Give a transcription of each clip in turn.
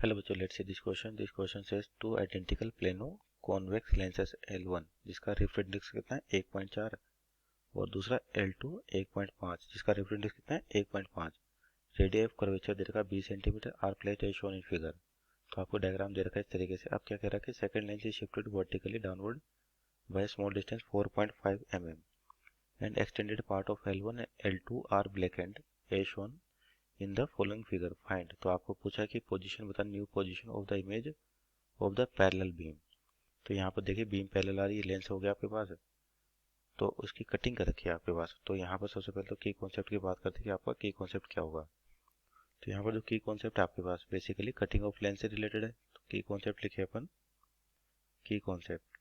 Hello बच्चों, let's see this question. This question says two identical plano convex lenses L1 जिसका reference distance कितना है 1.4 और दूसरा L2 1.5 जिसका रेफरेंस डिस्टेंस कितना है 1.5. रेडियस ऑफ कर्वेचर दे रखा है 20 centimetre. Are plate as shown in figure. तो आपको डायग्राम दे रखा है इस तरीके से. अब क्या कह रहा है कि second lens is shifted vertically downward by small distance 4.5 mm and extended part of L1 and L2 are blackened as shown in the following figure. Find. तो आपको पूछा कि पोजीशन बता, new position of the image of the parallel beam. तो यहाँ पर देखिए beam parallel आ रही है, लेंस हो गया आपके पास, तो उसकी कटिंग कर रखी है आपके पास. तो यहाँ पर सबसे पहले तो की कॉन्सेप्ट की बात करते हैं कि आपका की कॉन्सेप्ट क्या होगा. तो यहाँ पर जो की कॉन्सेप्ट है आपके पास बेसिकली कटिंग ऑफ लेंस से रिलेटेड है. तो की कॉन्सेप्ट लिखे अपन की कॉन्सेप्ट.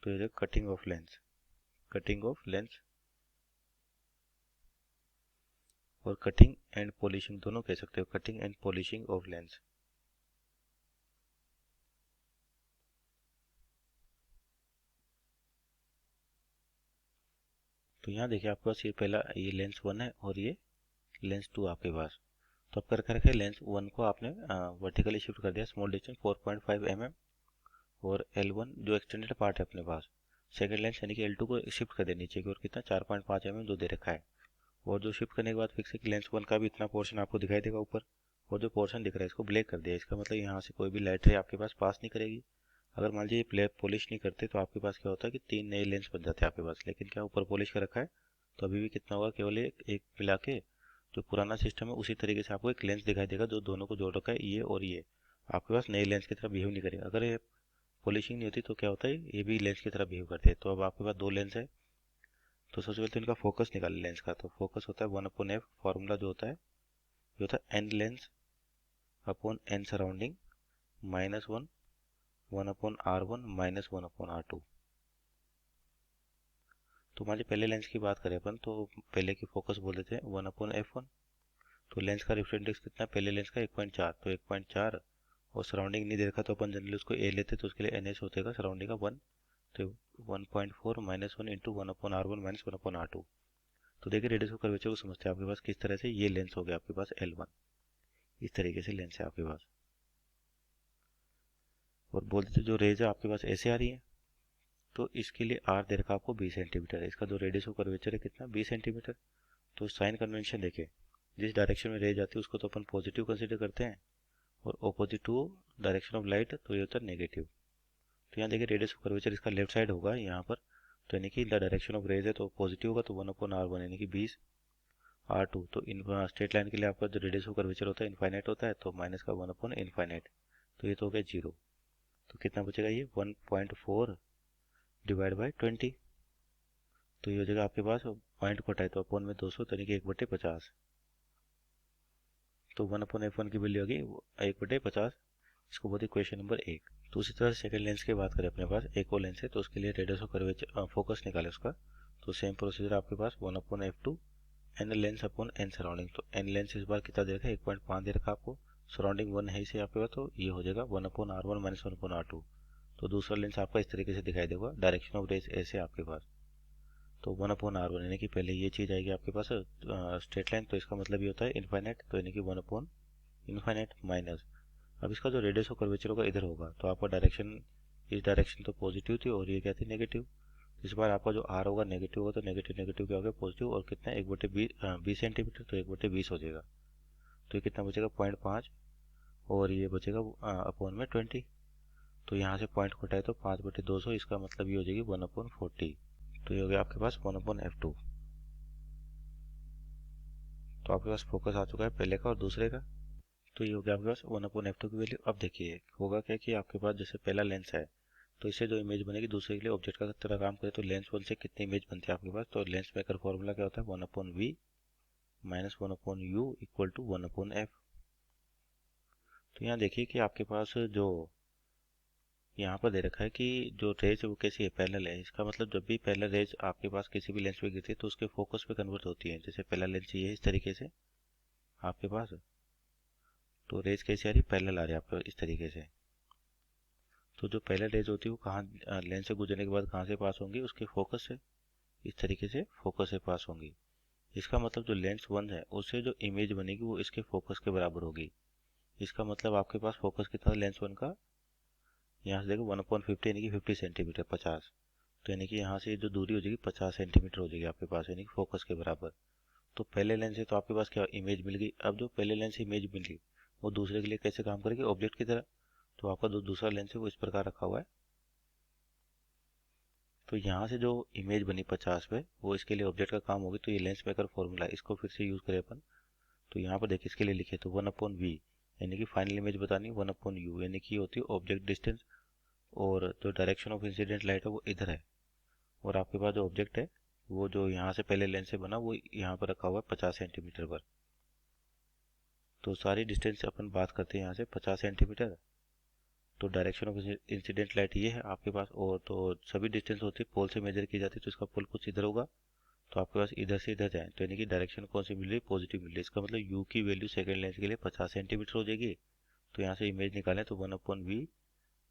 तो ये cutting of lens, cutting of lens और कटिंग एंड पॉलिशिंग दोनों कह सकते हो. Cutting and polishing of lens. तो यहाँ देखिए आपके पास ये पहला ये लेंस 1 है और ये लेंस 2 आपके पास. तो अब कर रखे लेंस 1 को आपने वर्टिकली शिफ्ट कर दिया स्मॉल डिस्टेंस 4.5 mm और L1 जो एक्सटेंडेड पार्ट है अपने पास सेकंड लेंस यानी कि L2 को शिफ्ट कर दिया नीचे की ओर कितना 4.5 mm जो दे रखा है. और जो शिफ्ट करने के बाद फिक्स है कि लेंस 1 का भी इतना पोर्शन आपको दिखाई देगा ऊपर और जो पोर्शन दिख रहा है इसको ब्लैक कर दिया. इसका मतलब यहाँ से कोई भी लाइट रे आपके पास पास नहीं करेगी. अगर मान लीजिए ब्लैक पॉलिश नहीं करते तो आपके पास क्या होता है कि 3 नए लेंस बन जाते हैं आपके पास. लेकिन क्या ऊपर पॉलिश कर रखा है तो अभी भी कितना होगा, केवल एक मिला के जो पुराना सिस्टम है उसी तरीके से आपको एक लेंस दिखाई देगा जो दोनों को जोड़ रखा है ये और ये. आपके पास नए लेंस की तरह बिहेव नहीं करेगा. अगर ये पॉलिशिंग नहीं होती तो क्या होता है ये भी लेंस की तरह बिहेव करते हैं. तो अब आपके पास दो लेंस है तो सबसे पहले तो इनका फोकस निकाले लेंस का. तो फोकस होता है 1/f. फॉर्मूला जो होता है ये होता है n lens upon n surrounding -1 1/r1 -1/r2. तो मान लीजिए पहले लेंस की बात करें अपन तो पहले की फोकस बोल देते हैं 1/f1. तो लेंस का रेफरेंस डिस्टेंस कितना है पहले लेंस का 1.4. तो 1.4 और सराउंडिंग नहीं दे रखा तो अपन जनरली उसको ए लेते तो उसके लिए एन एस होतेगा सराउंडिंग का 1. तो 1.4 -1 इंटू 1/r1 -1/r2. तो देखिए रेडियस ऑफ कर्वेचर को समझते हैं आपके पास किस तरह से. ये लेंस हो गया आपके पास L1. इस तरीके से लेंस है आपके पास. और बोल देते जो रेज है आपके पास ऐसे आ रही है तो इसके लिए आर दे रखा आपको 20 सेंटीमीटर. इसका जो रेडियस ऑफ कर्वेचर है कितना 20 सेंटीमीटर. तो साइन कन्वेंशन देखे जिस डायरेक्शन में रेज आती है उसको तो अपन पॉजिटिव कंसिडर करते हैं और opposite to direction of light तो ये होता है नेगेटिव. तो यहाँ देखिए रेडियस ऑफ कर्वेचर इसका लेफ्ट साइड होगा यहाँ पर. तो यानी कि द डायरेक्शन ऑफ रेज है तो पॉजिटिव होगा तो 1/r1 यानी कि 20 R2. तो इन स्ट्रेट लाइन के लिए आपका जो रेडियस ऑफ कर्वेचर होता है इनफाइनाइट होता है तो माइनस का 1/इनफाइनाइट. तो ये तो हो गया 0. तो कितना बचेगा ये 1.4 डिवाइड बाई 20. तो ये हो जाएगा आपके पास पॉइंट को हटाए तो अपॉन में 200 यानी कि 1/50. तो 1/f1 की वैल्यू होगी 1/50. इसको बोलते क्वेश्चन नंबर 1. तो उसी तरह सेकंड लेंस की बात करें अपने पास एक और लेंस है तो उसके लिए रेडियस ऑफ कर्वेचर फोकस निकाले उसका. तो सेम प्रोसीजर आपके पास 1/f2 n lens upon n surrounding. तो एन लेंस इस बार कितना दे रखा है 1.5 दे रखा आपको. सराउंडिंग 1 है इसे आपके पास तो ये हो जाएगा 1/r1 -1/r2. तो दूसरा लेंस आपका इस तरीके से दिखाई देगा. डायरेक्शन ऑफ रेज ऐसे आपके पास. तो 1/r1 यानी कि पहले ये चीज़ आएगी आपके पास स्ट्रेट लाइन. तो इसका मतलब ये होता है इनफाइनाइट. तो यानी कि 1/इनफाइनाइट माइनस. अब इसका जो रेडियस ऑफ कर्वेचर होगा इधर होगा तो आपका डायरेक्शन इस डायरेक्शन तो पॉजिटिव थी और ये क्या थी नेगेटिव. इस बार आपका जो आर होगा नेगेटिव होगा तो नेगेटिव नेगेटिव क्या हो गया पॉजिटिव. और कितना 1/20 सेंटीमीटर तो 1/20 हो जाएगा. तो ये कितना बचेगा 0.5 और ये बचेगा अपॉन में 20. तो यहाँ से पॉइंट को हटाए तो 5/200. इसका मतलब ये हो जाएगी 1/40. तो ये हो गया आपके पास 1/f2. तो आपके पास फोकस आ चुका है पहले का और दूसरे का. तो ये हो गया आपके पास 1/f2 की वैल्यू. अब देखिए होगा क्या कि आपके पास जैसे पहला लेंस है तो इससे जो इमेज बनेगी दूसरे के लिए ऑब्जेक्ट का तरह काम करे. तो लेंस 1 से कितनी इमेज बनती है आपके पास. तो लेंस मेकर फॉर्मूला क्या होता है 1/v -1/u equal to 1/f. तो यहाँ देखिए कि आपके पास जो यहाँ पर दे रखा है कि जो रेज है वो कैसी है पैरेलल है. इसका मतलब जब भी पैरेलल रेज आपके पास किसी भी लेंस पे गिरती है तो उसके फोकस पे कन्वर्ट होती है. जैसे पहला लेंस ये है इस तरीके से आपके पास तो रेज कैसी आ रही पैरेलल आ रही है आपके इस तरीके से. तो जो पहले रेज होती है वो कहाँ लेंस से गुजरने के बाद कहाँ से पास होंगी उसके फोकस से. इस तरीके से फोकस से पास होंगी. इसका मतलब जो लेंस 1 है उससे जो इमेज बनेगी वो इसके फोकस के बराबर होगी. इसका मतलब आपके पास फोकस कितना लेंस 1 का, यहाँ से देखो 1/50 यानी कि 50 सेंटीमीटर 50, तो यानी कि यहाँ से जो दूरी हो जाएगी 50 सेंटीमीटर हो जाएगी आपके पास, यानी कि फोकस के बराबर। तो पहले लेंस से तो आपके पास क्या इमेज मिल गई। अब जो पहले लेंस से इमेज मिली वो दूसरे के लिए कैसे काम करेगी, ऑब्जेक्ट की तरह। तो आपका जो दूसरा लेंस है वो इस प्रकार रखा हुआ है। तो यहाँ से जो इमेज बनी 50 पे वो इसके लिए ऑब्जेक्ट का काम होगी। तो ये लेंस मेकर फॉर्मूला है, इसको फिर से यूज़ करें अपन। तो यहाँ पर देखिए इसके लिए लिखे तो 1/v यानी कि फाइनल इमेज बतानी 1/u यानी कि होती है ऑब्जेक्ट डिस्टेंस, और जो डायरेक्शन ऑफ इंसिडेंट लाइट है वो इधर है, और आपके पास जो ऑब्जेक्ट है वो जो यहाँ से पहले लेंस से बना वो यहाँ पर रखा हुआ है 50 सेंटीमीटर पर। तो सारी डिस्टेंस अपन बात करते हैं यहाँ से 50 सेंटीमीटर। तो डायरेक्शन ऑफ इंसिडेंट लाइट ये है आपके पास, और तो सभी डिस्टेंस होती है पोल से मेजर की जाती है, तो इसका पोल कुछ इधर होगा। तो आपके पास इधर से इधर जाए तो यानी कि डायरेक्शन कौन सी मिल रही है, पॉजिटिव मिल रही है। इसका मतलब यू की वैल्यू सेकंड लेंस के लिए 50 सेंटीमीटर हो जाएगी। तो यहाँ से इमेज निकालें तो 1/v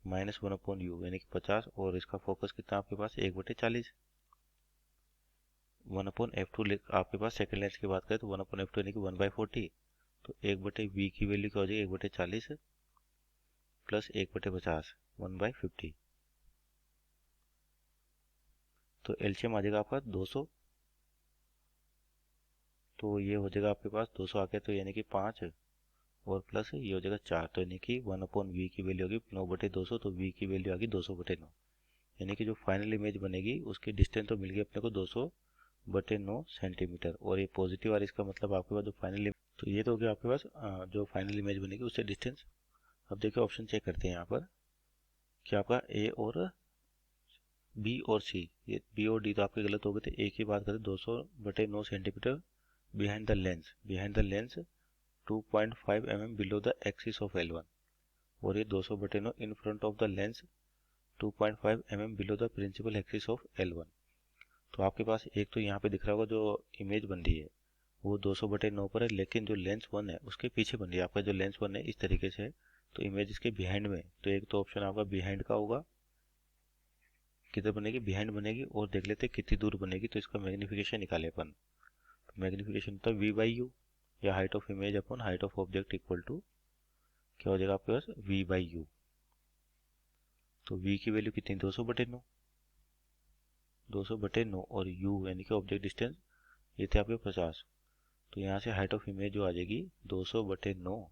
माइनस 1/u यानी कि 50, और इसका फोकस कितना आपके पास 1/40। 1/f2 आपके पास सेकंड लेंस की बात करें तो 1/f2 यानी कि 1/40। तो 1/v की वैल्यू क्या हो जाएगी 1/40 प्लस 1/50 1/50। तो एलसीएम आ जाएगा आपका 200। तो ये हो जाएगा आपके पास 200 आ गया, तो यानी कि 5 और प्लस ये हो जाएगा 4, तो यानी कि 1/v की वैल्यू होगी 9/200। तो v की वैल्यू आ गई 200/9, यानी कि जो फाइनल इमेज बनेगी उसकी डिस्टेंस तो मिल गई अपने को 200/9 सेंटीमीटर, और ये पॉजिटिव आ रही, इसका मतलब आपके पास जो फाइनल, तो ये तो हो गया आपके पास जो फाइनल इमेज बनेगी उससे डिस्टेंस। अब देखिए ऑप्शन चेक करते हैं यहाँ पर कि आपका ए और बी और सी, ये बी और डी तो आपके गलत हो गए थे। ए की बात करें 200/9 centimetre behind the lens 2.5 mm below the axis of L1, और ये 200/9 in front of the lens 2.5 mm below the principal axis of L1। तो आपके पास एक तो यहाँ पे दिख रहा होगा जो इमेज बन रही है वो 200/9 पर है, लेकिन जो लेंस 1 है उसके पीछे बन रही है। आपका जो लेंस 1 है इस तरीके से है, तो इमेज इसके बिहाइंड में। तो एक तो ऑप्शन आपका बिहाइंड का होगा, किधर बनेगी बिहाइंड बनेगी, और देख लेते हैं कितनी दूर बनेगी। तो इसका मैग्निफिकेशन निकाले अपन। तो मैग्निफिकेशन होता है v/u, या height of image upon height of object equal to क्या हो जाएगा आपके पास v/u। तो v की वैल्यू कितनी 200/9, 200/9, और u यानी कि ऑब्जेक्ट डिस्टेंस ये थे आपके 50। तो यहाँ से हाइट ऑफ इमेज जो आ जाएगी 200/9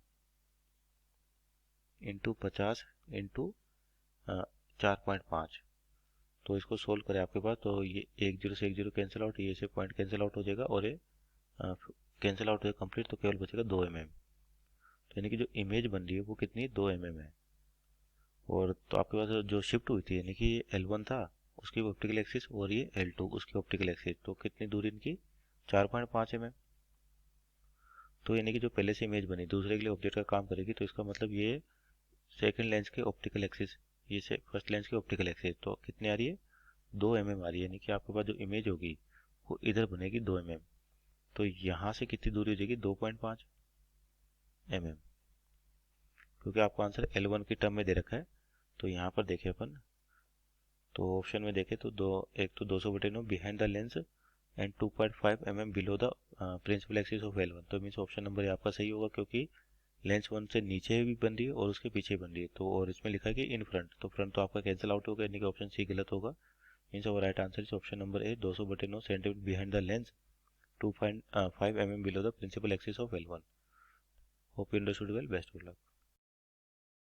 इंटू 50 इंटू 4.5। तो इसको सोल्व करें आपके पास, तो ये 1 0 से 1 0 कैंसिल आउट, ये से पॉइंट कैंसिल आउट हो जाएगा, और ये कैंसिल आउट हो जाएगा कंप्लीट, तो केवल बचेगा 2 mm। तो यानी कि जो इमेज बन रही है वो कितनी 2 mm है। और तो आपके पास जो शिफ्ट हुई थी यानी कि L1 था उसकी ऑप्टिकल एक्सिस, और ये L2 उसकी ऑप्टिकल एक्सिस, तो कितनी दूरी इनकी 4.5 mm। तो यानी कि जो पहले से इमेज बनी दूसरे के लिए ऑब्जेक्ट का काम करेगी। तो इसका मतलब ये सेकंड लेंस के ऑप्टिकल एक्सिस, ये से फर्स्ट लेंस की ऑप्टिकल एक्सिस तो कितनी आ रही है 2 mm आ रही है, यानी कि आपके पास जो इमेज होगी वो इधर बनेगी 2 mm। तो यहाँ से कितनी दूरी हो जाएगी 2.5 mm, क्योंकि आपका आंसर L1 की टर्म में दे रखा है। तो यहाँ पर देखें अपन, तो ऑप्शन में देखें तो एक तो 200/9 behind the lens and 2.5 mm below the principal axis of L1। तो मीन्स ऑप्शन नंबर आपका सही होगा, क्योंकि लेंस 1 से नीचे भी बन रही है और उसके पीछे बन रही है। तो और इसमें लिखा है कि इन फ्रंट, तो फ्रंट तो आपका कैंसिल आउट होगा, यानी कि ऑप्शन सी गलत होगा। मीन्स और right answer is option number A 200/9 centimetre behind the lens 2.5 mm below the principal axis of L1। Hope you understood well, best of luck.